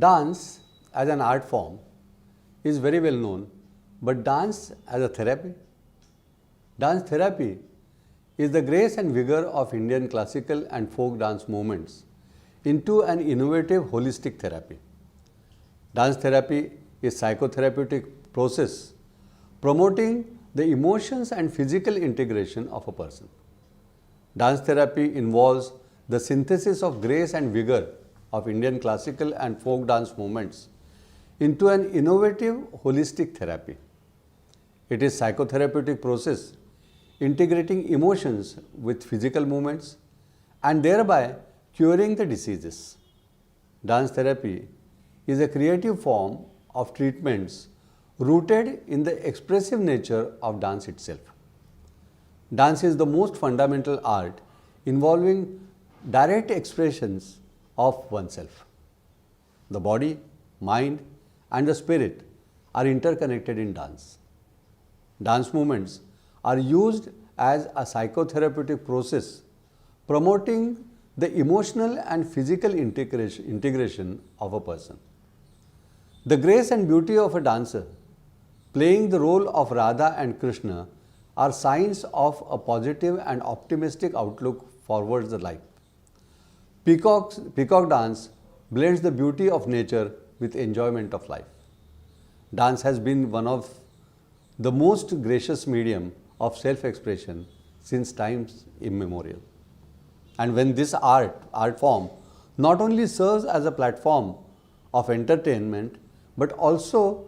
Dance as an art form is very well known, but dance as a therapy? Dance therapy is the grace and vigor of Indian classical and folk dance movements into an innovative holistic therapy. Dance therapy is psychotherapeutic process promoting the emotions and physical integration of a person. Dance therapy involves the synthesis of grace and vigor of Indian classical and folk dance movements into an innovative holistic therapy. It is psychotherapeutic process integrating emotions with physical movements and thereby curing the diseases. Dance therapy is a creative form of treatments rooted in the expressive nature of dance itself. Dance is the most fundamental art involving direct expressions of oneself. The body, mind, and the spirit are interconnected in dance. Dance movements are used as a psychotherapeutic process promoting the emotional and physical integration of a person. The grace and beauty of a dancer playing the role of Radha and Krishna are signs of a positive and optimistic outlook towards the life. Peacock dance blends the beauty of nature with enjoyment of life. Dance has been one of the most gracious medium of self-expression since times immemorial. And when this art form not only serves as a platform of entertainment but also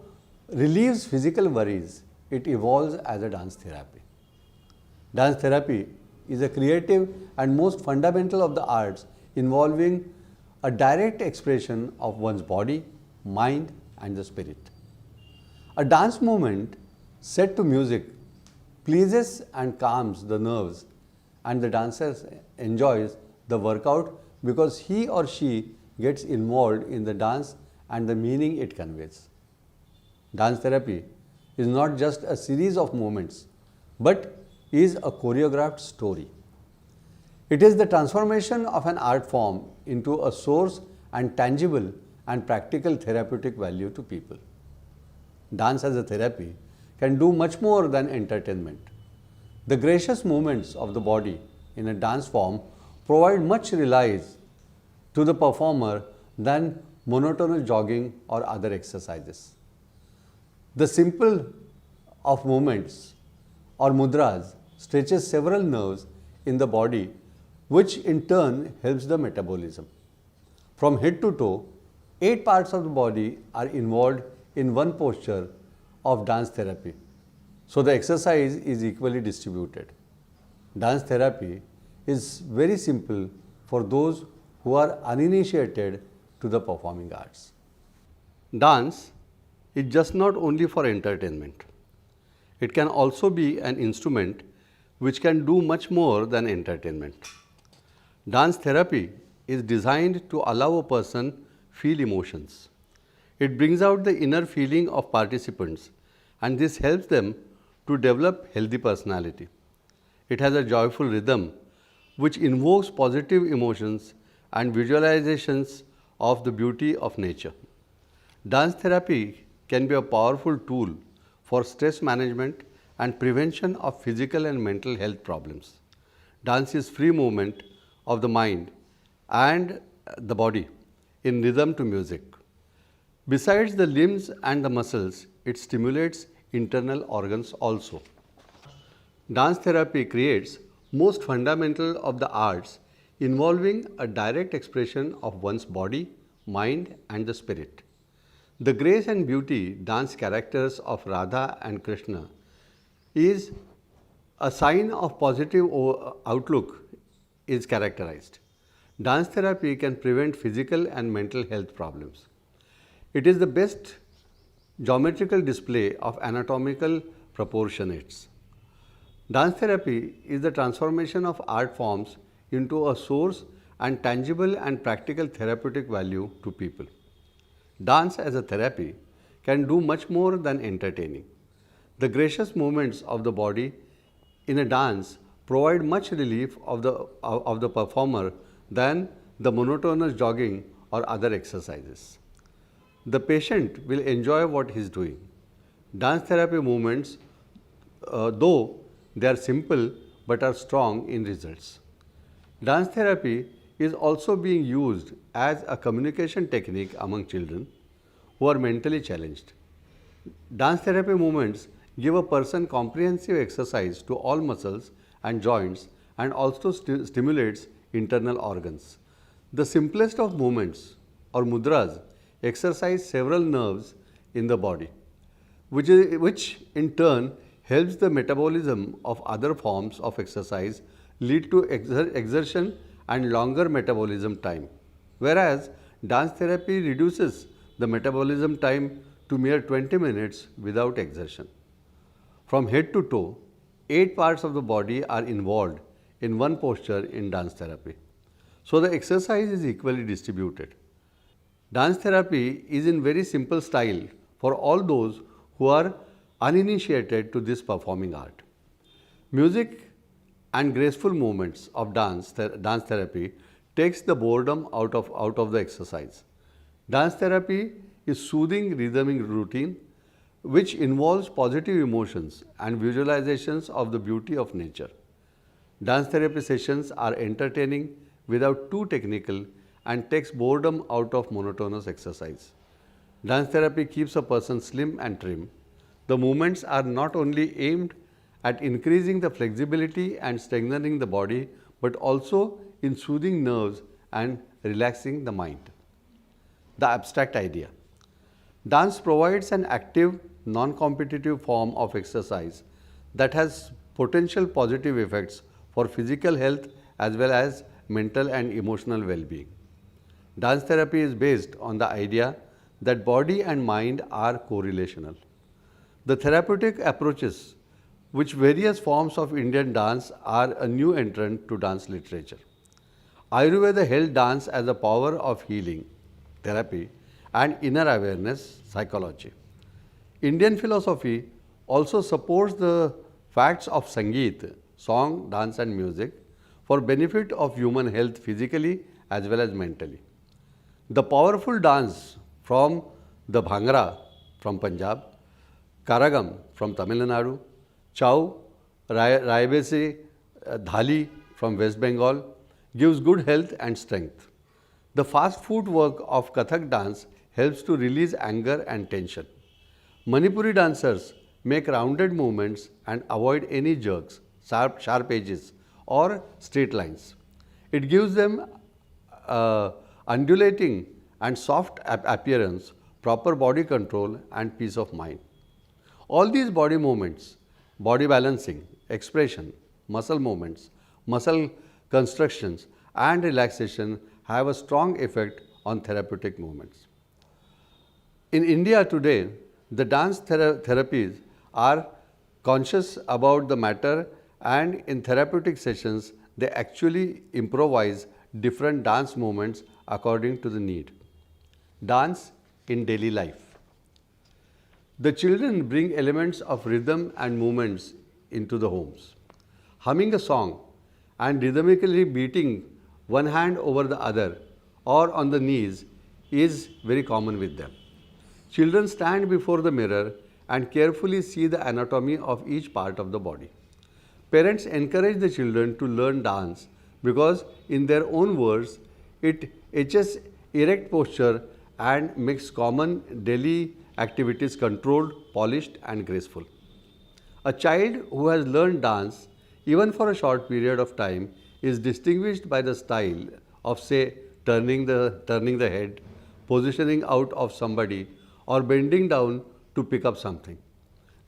relieves physical worries, it evolves as a dance therapy. Dance therapy is a creative and most fundamental of the arts involving a direct expression of one's body, mind, and the spirit. A dance movement set to music pleases and calms the nerves, and the dancer enjoys the workout because he or she gets involved in the dance and the meaning it conveys. Dance therapy is not just a series of movements, but is a choreographed story. It is the transformation of an art form into a source and tangible and practical therapeutic value to people. Dance as a therapy can do much more than entertainment. The gracious movements of the body in a dance form provide much release to the performer than monotonous jogging or other exercises. The simple of movements or mudras stretches several nerves in the body, which in turn helps the metabolism. From head to toe, 8 parts of the body are involved in one posture of dance therapy. So the exercise is equally distributed. Dance therapy is very simple for those who are uninitiated to the performing arts. Dance is just not only for entertainment. It can also be an instrument which can do much more than entertainment. Dance therapy is designed to allow a person feel emotions. It brings out the inner feeling of participants, and this helps them to develop healthy personality. It has a joyful rhythm which invokes positive emotions and visualizations of the beauty of nature. Dance therapy can be a powerful tool for stress management and prevention of physical and mental health problems. Dance is free movement of the mind and the body in rhythm to music. Besides the limbs and the muscles, it stimulates internal organs also. Dance therapy creates most fundamental of the arts involving a direct expression of one's body, mind, and the spirit. The grace and beauty dance characters of Radha and Krishna is a sign of positive outlook is characterized. Dance therapy can prevent physical and mental health problems. It is the best geometrical display of anatomical proportionates. Dance therapy is the transformation of art forms into a source and tangible and practical therapeutic value to people. Dance as a therapy can do much more than entertaining. The gracious movements of the body in a dance provide much relief of the performer than the monotonous jogging or other exercises. the patient will enjoy what he is doing. Dance therapy movements, though they are simple but are strong in results. Dance therapy is also being used as a communication technique among children who are mentally challenged. Dance therapy movements give a person comprehensive exercise to all muscles and joints and also stimulates internal organs. The simplest of movements or mudras exercise several nerves in the body, which in turn helps the metabolism of other forms of exercise lead to exertion and longer metabolism time. Whereas dance therapy reduces the metabolism time to mere 20 minutes without exertion. From head to toe, 8 parts of the body are involved in one posture in dance therapy. So the exercise is equally distributed. Dance therapy is in very simple style for all those who are uninitiated to this performing art. Music and graceful movements of dance therapy takes the boredom out of the exercise. Dance therapy is soothing rhythmic routine which involves positive emotions and visualizations of the beauty of nature. Dance therapy sessions are entertaining without too technical and takes boredom out of monotonous exercise. Dance therapy keeps a person slim and trim. The movements are not only aimed at increasing the flexibility and strengthening the body, but also in soothing nerves and relaxing the mind. The abstract idea. Dance provides an active, non-competitive form of exercise that has potential positive effects for physical health as well as mental and emotional well-being. Dance therapy is based on the idea that body and mind are correlational. The therapeutic approaches, which various forms of Indian dance, are a new entrant to dance literature. Ayurveda held dance as a power of healing, therapy, and inner awareness, psychology. Indian philosophy also supports the facts of Sangeet, song, dance and music, for benefit of human health physically as well as mentally. The powerful dance from the Bhangra from Punjab, Karagam from Tamil Nadu, Chow, Raibesi, Dhali from West Bengal gives good health and strength. The fast footwork of Kathak dance helps to release anger and tension. Manipuri dancers make rounded movements and avoid any jerks, sharp edges or straight lines. It gives them undulating and soft appearance, proper body control and peace of mind. All these body movements, body balancing, expression, muscle movements, muscle constructions and relaxation have a strong effect on therapeutic movements. In India today, the dance therapies are conscious about the matter, and in therapeutic sessions, they actually improvise different dance movements according to the need. Dance in daily life. The children bring elements of rhythm and movements into the homes. Humming a song and rhythmically beating one hand over the other or on the knees is very common with them. Children stand before the mirror and carefully see the anatomy of each part of the body. Parents encourage the children to learn dance because, in their own words, it teaches erect posture and makes common daily activities controlled, polished and graceful. A child who has learned dance, even for a short period of time, is distinguished by the style of, say, turning the head, positioning out of somebody, or bending down to pick up something.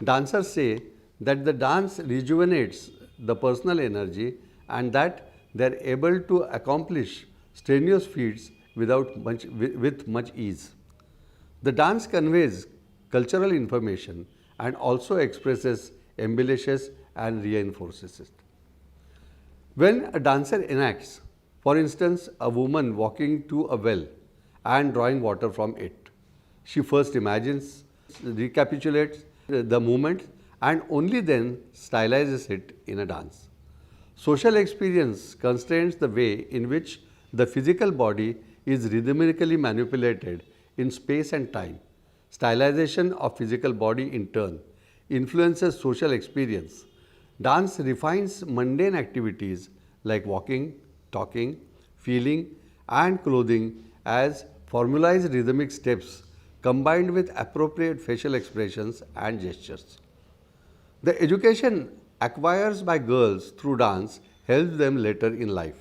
Dancers say that the dance rejuvenates the personal energy and that they are able to accomplish strenuous feats with much ease. The dance conveys cultural information and also expresses, embellishes and reinforces it. When a dancer enacts, for instance, a woman walking to a well and drawing water from it, she first imagines, recapitulates the movement and only then stylizes it in a dance. Social experience constrains the way in which the physical body is rhythmically manipulated in space and time. Stylization of physical body in turn influences social experience. Dance refines mundane activities like walking, talking, feeling, and clothing as formalized rhythmic steps combined with appropriate facial expressions and gestures. The education acquires by girls through dance helps them later in life.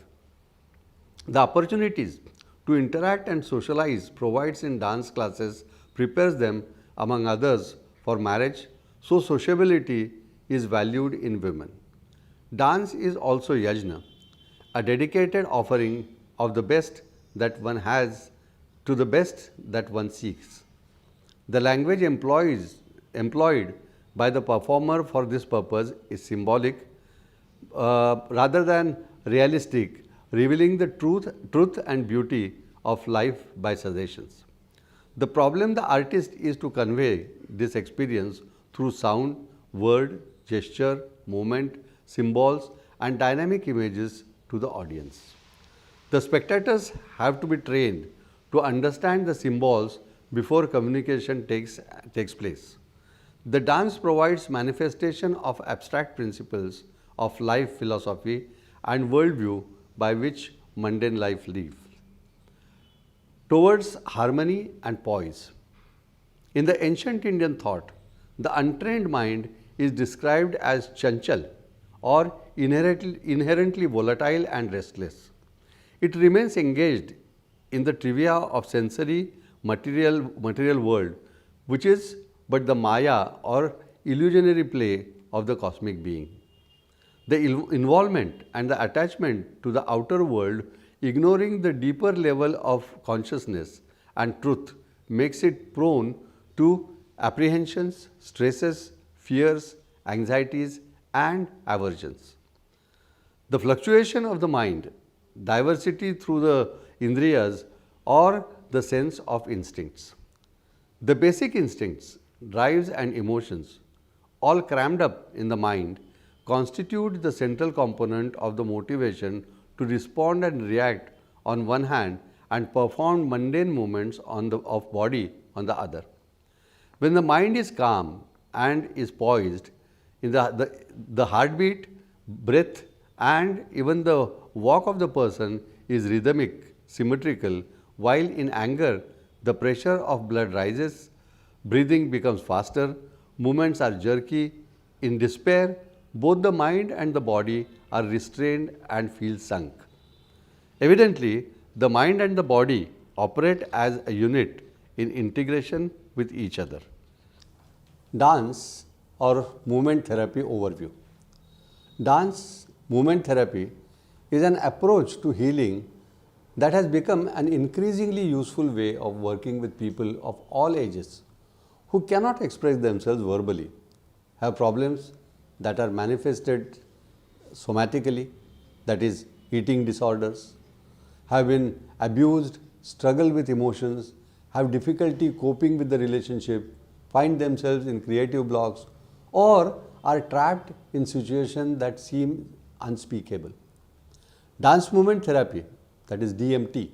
The opportunities to interact and socialize provides in dance classes prepares them, among others, for marriage, so sociability is valued in women. Dance is also yajna, a dedicated offering of the best that one has to the best that one seeks. The language employed by the performer for this purpose is symbolic rather than realistic, revealing the truth and beauty of life by suggestions. The problem the artist is to convey this experience through sound, word, gesture, movement, symbols, and dynamic images to the audience. The spectators have to be trained to understand the symbols before communication takes place. The dance provides manifestation of abstract principles of life philosophy and worldview by which mundane life lives. Towards harmony and poise. In the ancient Indian thought, the untrained mind is described as chanchal or inherently volatile and restless. It remains engaged in the trivia of sensory material world, which is but the maya or illusionary play of the cosmic being. The involvement and the attachment to the outer world, ignoring the deeper level of consciousness and truth, makes it prone to apprehensions, stresses, fears, anxieties, and aversions. The fluctuation of the mind, diversity through the indriyas, or the sense of instincts. The basic instincts, drives, and emotions, all crammed up in the mind, constitute the central component of the motivation to respond and react on one hand and perform mundane movements of body on the other. When the mind is calm and is poised, in the heartbeat, breath, and even the walk of the person is rhythmic, symmetrical, while in anger, the pressure of blood rises, breathing becomes faster, movements are jerky. In despair, both the mind and the body are restrained and feel sunk. Evidently, the mind and the body operate as a unit in integration with each other. Dance or movement therapy overview. Dance movement therapy is an approach to healing that has become an increasingly useful way of working with people of all ages who cannot express themselves verbally, have problems that are manifested somatically, that is, eating disorders, have been abused, struggle with emotions, have difficulty coping with the relationship, find themselves in creative blocks, or are trapped in situations that seem unspeakable. Dance movement therapy, that is DMT,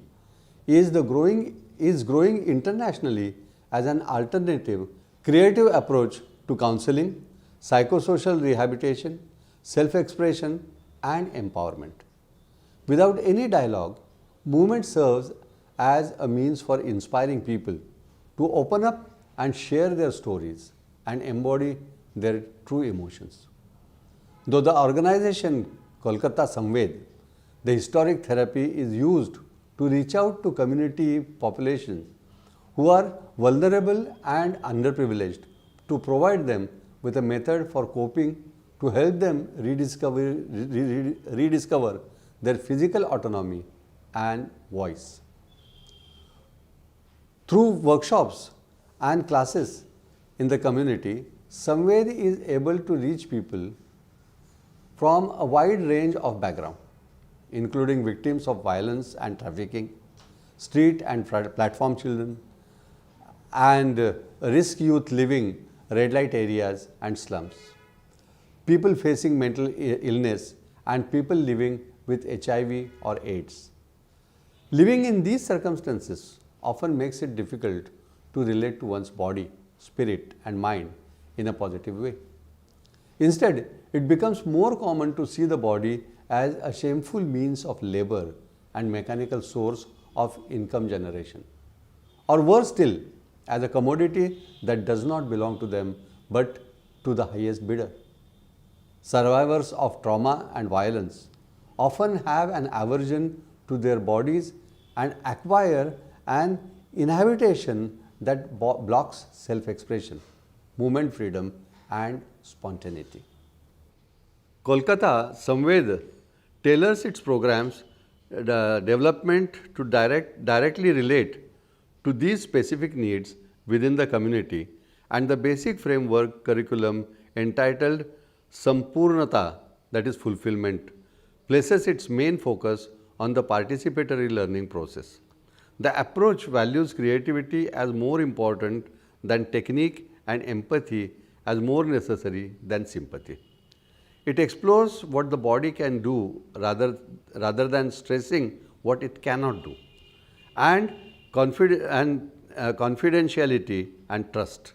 is growing internationally as an alternative, creative approach to counseling, psychosocial rehabilitation, self-expression, and empowerment. Without any dialogue, movement serves as a means for inspiring people to open up and share their stories and embody their true emotions. Though the organization Kolkata Samved, the historic therapy is used to reach out to community populations who are vulnerable and underprivileged, to provide them with a method for coping to help them rediscover their physical autonomy and voice. Through workshops and classes in the community, Samved is able to reach people from a wide range of background, including victims of violence and trafficking, street and platform children, and risk youth living red light areas and slums, people facing mental illness, and people living with HIV or AIDS. Living in these circumstances, often makes it difficult to relate to one's body, spirit, and mind in a positive way. Instead, it becomes more common to see the body as a shameful means of labor and mechanical source of income generation, or worse still, as a commodity that does not belong to them but to the highest bidder. Survivors of trauma and violence often have an aversion to their bodies and acquire an inhabitation that blocks self-expression, movement freedom, and spontaneity. Kolkata Samved tailors its programs development to directly relate to these specific needs within the community, and the basic framework curriculum entitled Sampurnata, that is fulfillment, places its main focus on the participatory learning process. The approach values creativity as more important than technique and empathy as more necessary than sympathy. It explores what the body can do rather than stressing what it cannot do, and confidentiality and trust.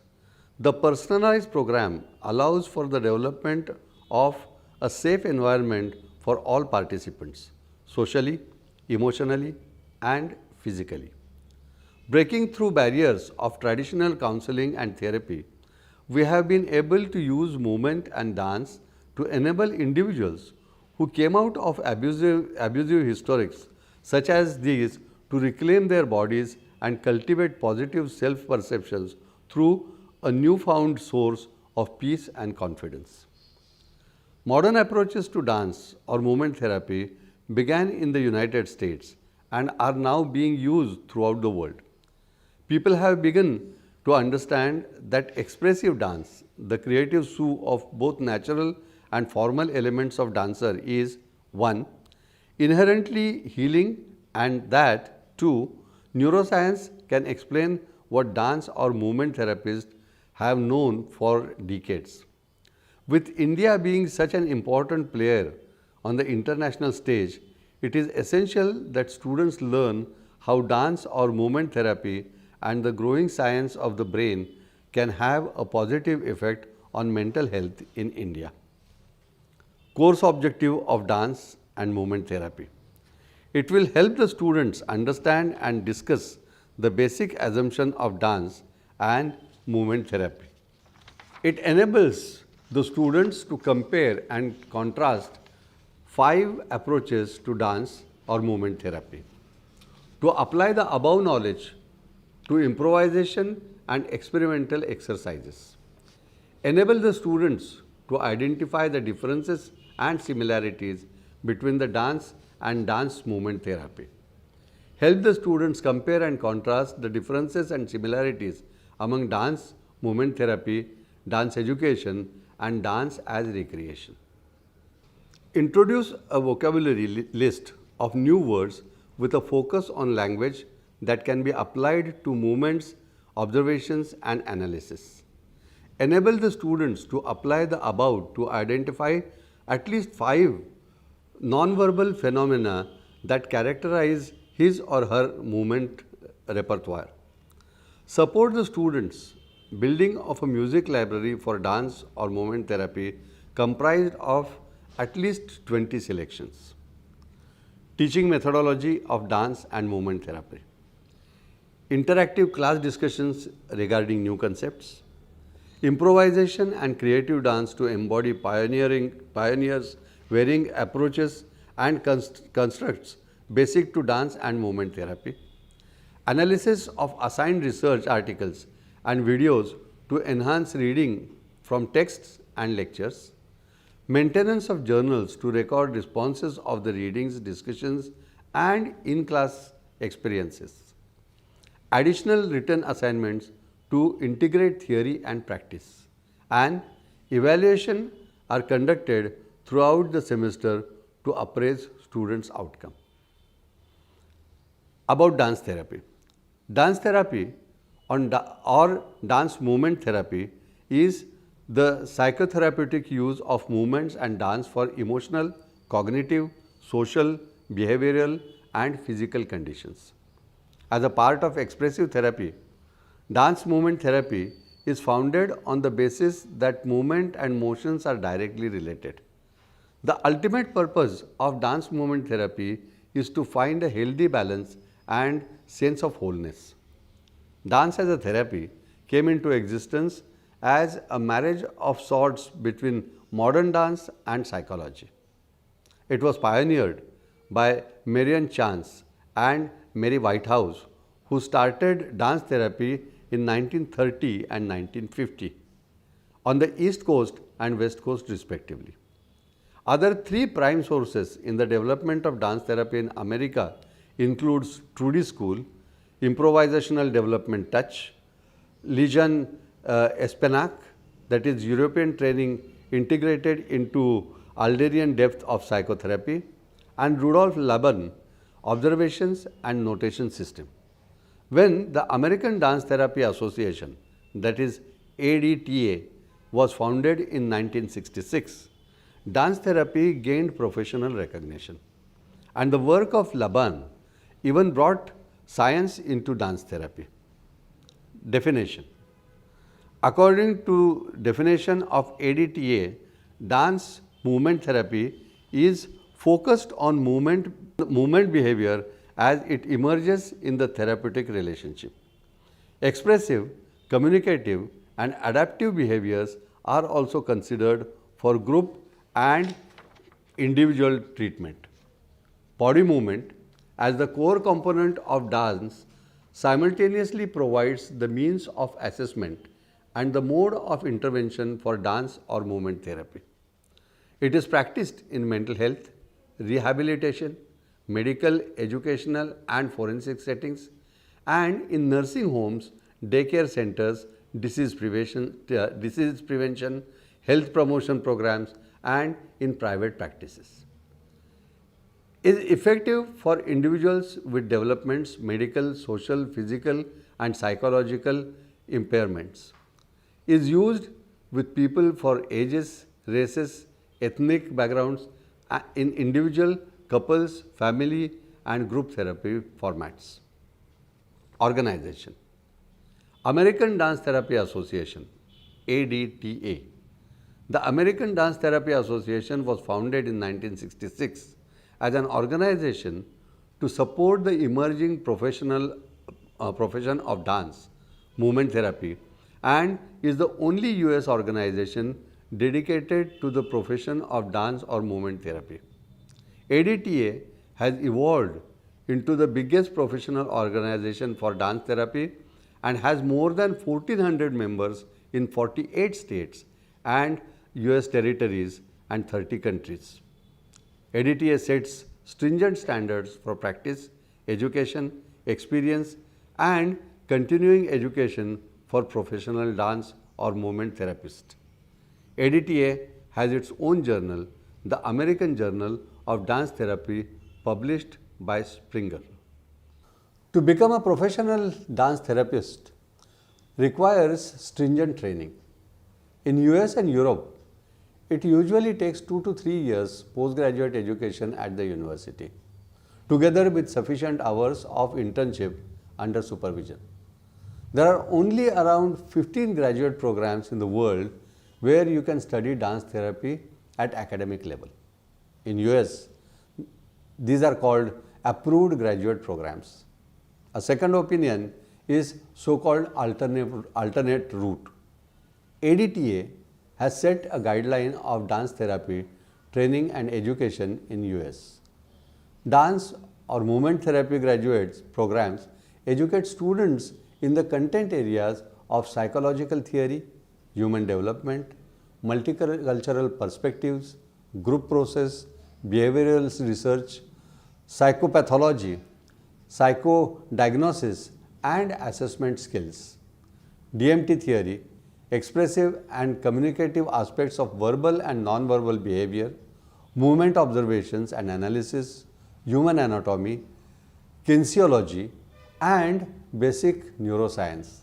The personalized program allows for the development of a safe environment for all participants, socially, emotionally, and physically. Breaking through barriers of traditional counseling and therapy, we have been able to use movement and dance to enable individuals who came out of abusive historics such as these to reclaim their bodies and cultivate positive self-perceptions through a newfound source of peace and confidence. Modern approaches to dance or movement therapy began in the United States and are now being used throughout the world. People have begun to understand that expressive dance, the creative soup of both natural and formal elements of dancer, is 1. Inherently healing, and that 2. Neuroscience can explain what dance or movement therapists have known for decades. With India being such an important player on the international stage, it is essential that students learn how dance or movement therapy and the growing science of the brain can have a positive effect on mental health in India. Course objective of dance and movement therapy. It will help the students understand and discuss the basic assumption of dance and movement therapy. It enables the students to compare and contrast 5 approaches to dance or movement therapy. To apply the above knowledge to improvisation and experimental exercises. Enable the students to identify the differences and similarities between the dance and dance movement therapy. Help the students compare and contrast the differences and similarities among dance, movement therapy, dance education, and dance as recreation. Introduce a vocabulary list of new words with a focus on language that can be applied to movements, observations, and analysis. Enable the students to apply the above to identify at least 5 nonverbal phenomena that characterize his or her movement repertoire. Support the students building of a music library for dance or movement therapy comprised of at least 20 selections. Teaching methodology of dance and movement therapy. Interactive class discussions regarding new concepts. Improvisation and creative dance to embody pioneers varying approaches and constructs basic to dance and movement therapy. Analysis of assigned research articles and videos to enhance reading from texts and lectures. Maintenance of journals to record responses of the readings, discussions, and in-class experiences. Additional written assignments to integrate theory and practice. And evaluation are conducted throughout the semester to appraise students' outcome. About dance therapy. Dance therapy or dance movement therapy is the psychotherapeutic use of movements and dance for emotional, cognitive, social, behavioral, and physical conditions. as a part of expressive therapy, dance movement therapy is founded on the basis that movement and motions are directly related. The ultimate purpose of dance movement therapy is to find a healthy balance and sense of wholeness. Dance as a therapy came into existence as a marriage of sorts between modern dance and psychology. It was pioneered by Marian Chance and Mary Whitehouse, who started dance therapy in 1930 and 1950 on the East Coast and West Coast respectively. Other three prime sources in the development of dance therapy in America includes Trudy School, Improvisational Development Touch, Legion Espenac, that is European training integrated into Alderian depth of psychotherapy, and Rudolf Laban, Observations and Notation System. When the American Dance Therapy Association, that is ADTA, was founded in 1966, dance therapy gained professional recognition, and the work of Laban even brought science into dance therapy. Definition. According to definition of ADTA, dance movement therapy is focused on movement behavior as it emerges in the therapeutic relationship. Expressive, communicative and adaptive behaviors are also considered for group and individual treatment. Body movement as the core component of dance simultaneously provides the means of assessment and the mode of intervention for dance or movement therapy. It is practiced in mental health, rehabilitation, medical, educational and forensic settings, and in nursing homes, daycare centers, disease prevention, health promotion programs, and in private practices. Is effective for individuals with developments, medical, social, physical and psychological impairments. Is used with people for ages, races, ethnic backgrounds in individual, couples, family and group therapy formats. Organization. American Dance Therapy Association, ADTA. The American Dance Therapy Association was founded in 1966 as an organization to support the emerging profession of dance, movement therapy, and is the only US organization dedicated to the profession of dance or movement therapy. ADTA has evolved into the biggest professional organization for dance therapy and has more than 1,400 members in 48 states and US territories and 30 countries. ADTA sets stringent standards for practice, education, experience and continuing education for professional dance or movement therapists. ADTA has its own journal, the American Journal of Dance Therapy, published by Springer. To become a professional dance therapist requires stringent training. In US and Europe, it usually takes 2 to 3 years postgraduate education at the university, together with sufficient hours of internship under supervision. There are only around 15 graduate programs in the world where you can study dance therapy at academic level. In US, these are called approved graduate programs. A second opinion is so-called alternate route. ADTA has set a guideline of dance therapy training and education in US. Dance or movement therapy graduates programs educate students in the content areas of psychological theory, human development, multicultural perspectives, group process, behavioral research, psychopathology, psychodiagnosis and assessment skills, DMT theory, expressive and communicative aspects of verbal and non-verbal behavior, movement observations and analysis, human anatomy, kinesiology and basic neuroscience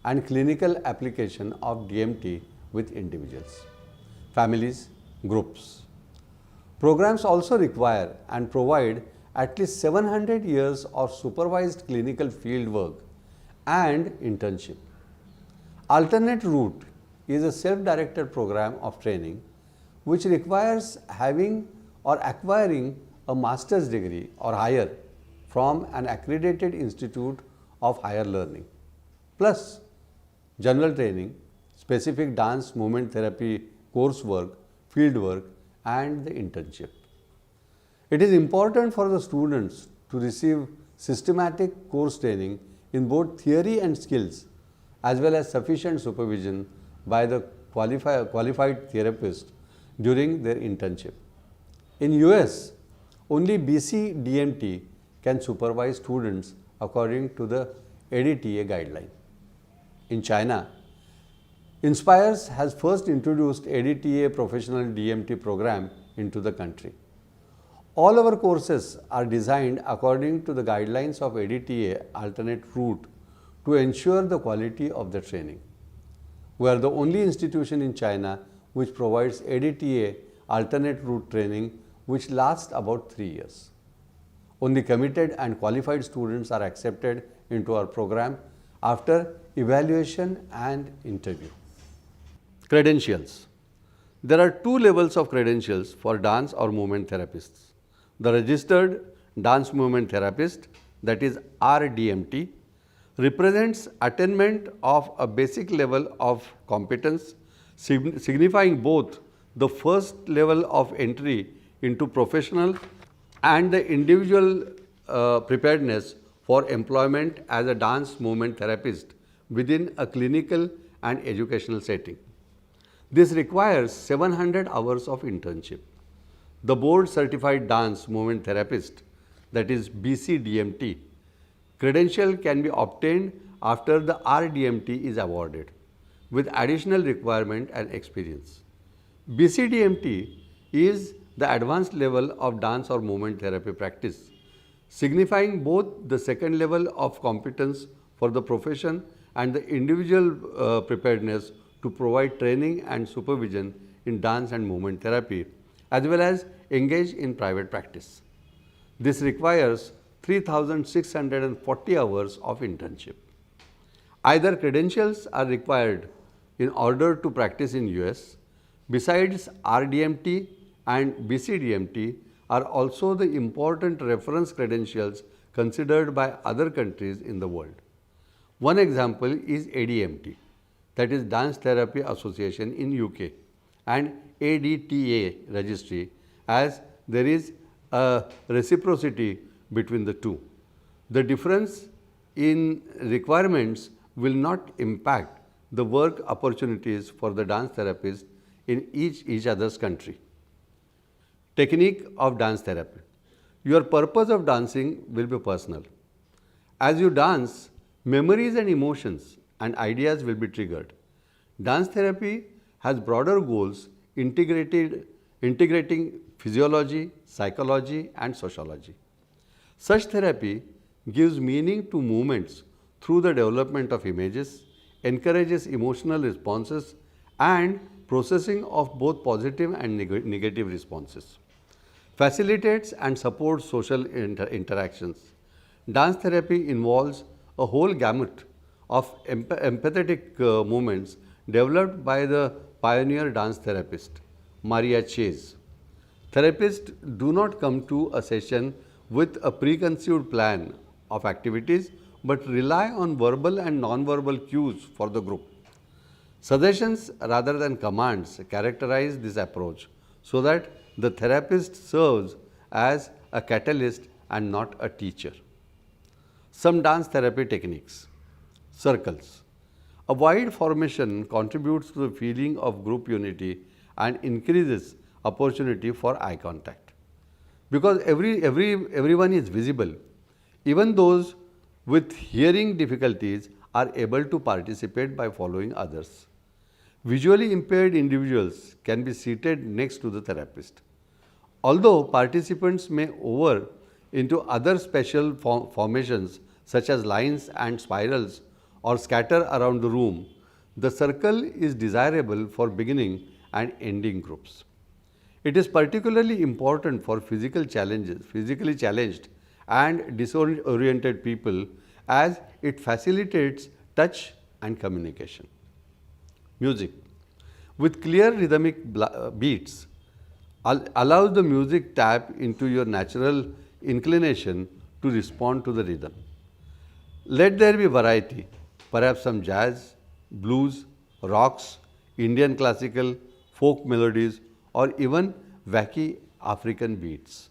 and clinical application of DMT with individuals, families, groups. Programs also require and provide at least 700 years of supervised clinical field work and internship. Alternate route is a self-directed program of training which requires having or acquiring a master's degree or higher from an accredited institute of higher learning, plus general training, specific dance movement therapy coursework, field work and the internship. It is important for the students to receive systematic course training in both theory and skills as well as sufficient supervision by the qualified therapist during their internship. In US, only BC-DMT can supervise students according to the ADTA guideline. In China, Inspires has first introduced ADTA professional DMT program into the country. All our courses are designed according to the guidelines of ADTA alternate route to ensure the quality of the training. We are the only institution in China which provides ADTA alternate route training which lasts about 3 years. Only committed and qualified students are accepted into our program after evaluation and interview. Credentials. There are 2 levels of credentials for dance or movement therapists. The registered dance movement therapist, that is RDMT, represents attainment of a basic level of competence, signifying both the first level of entry into professional and the individual preparedness for employment as a dance movement therapist within a clinical and educational setting. This requires 700 hours of internship. The board certified dance movement therapist, that is BCDMT, credential can be obtained after the RDMT is awarded with additional requirement and experience. BCDMT is the advanced level of dance or movement therapy practice, signifying both the second level of competence for the profession and the individual preparedness to provide training and supervision in dance and movement therapy, as well as engage in private practice. This requires 3,640 hours of internship. Either credentials are required in order to practice in US. Besides RDMT and BCDMT are also the important reference credentials considered by other countries in the world. One example is ADMT, that is Dance Therapy Association in UK, and ADTA registry, as there is a reciprocity between the two. The difference in requirements will not impact the work opportunities for the dance therapist in each other's country. Technique of dance therapy. Your purpose of dancing will be personal. As you dance, memories and emotions and ideas will be triggered. Dance therapy has broader goals integrating physiology, psychology and sociology. Such therapy gives meaning to movements through the development of images, encourages emotional responses and processing of both positive and negative responses, facilitates and supports social interactions. Dance therapy involves a whole gamut of empathetic movements developed by the pioneer dance therapist, Maria Chase. Therapists do not come to a session with a preconceived plan of activities but rely on verbal and non-verbal cues for the group. Suggestions rather than commands characterize this approach so that the therapist serves as a catalyst and not a teacher. Some dance therapy techniques. Circles. A wide formation contributes to the feeling of group unity and increases opportunity for eye contact. Because everyone is visible, even those with hearing difficulties are able to participate by following others. Visually impaired individuals can be seated next to the therapist. Although participants may over into other special formations such as lines and spirals or scatter around the room, the circle is desirable for beginning and ending groups. It is particularly important for physically challenged and disoriented people as it facilitates touch and communication. Music with clear rhythmic beats allows the music tap into your natural inclination to respond to the rhythm. Let there be variety, perhaps some jazz, blues, rocks, Indian classical, folk melodies, or even wacky African beats.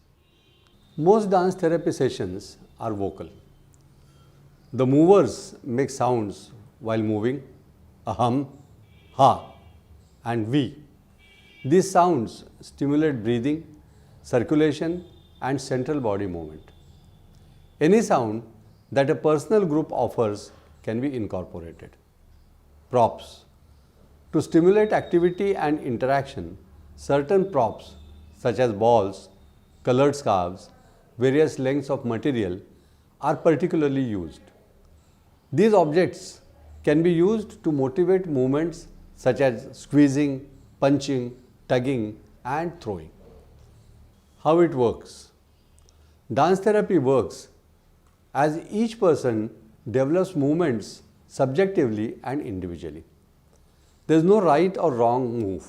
Most dance therapy sessions are vocal. The movers make sounds while moving, a hum, ha, and we. These sounds stimulate breathing, circulation, and central body movement. Any sound that a personal group offers can be incorporated. Props. To stimulate activity and interaction, certain props such as balls, colored scarves, various lengths of material are particularly used. These objects can be used to motivate movements such as squeezing, punching, tugging, and throwing. How it works? Dance therapy works as each person develops movements subjectively and individually. There is no right or wrong move.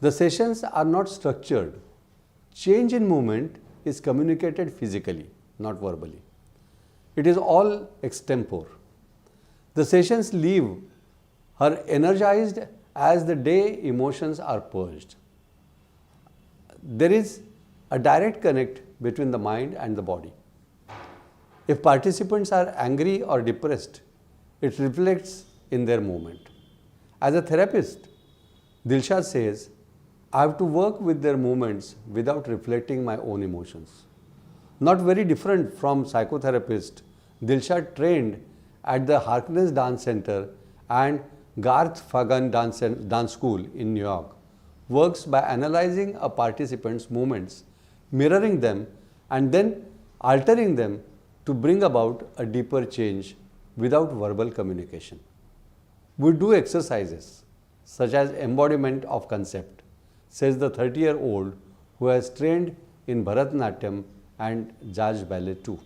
The sessions are not structured. Change in movement is communicated physically, not verbally. It is all extempore. The sessions leave her energized as the day emotions are purged. There is a direct connect between the mind and the body. If participants are angry or depressed, it reflects in their movement. As a therapist, Dilshad says, I have to work with their movements without reflecting my own emotions. Not very different from psychotherapist, Dilshad trained at the Harkness Dance Center and Garth Fagan Dance School in New York, works by analyzing a participant's movements, mirroring them, and then altering them to bring about a deeper change without verbal communication. We do exercises such as embodiment of concept, says the 30-year-old who has trained in Bharatanatyam and jazz ballet too.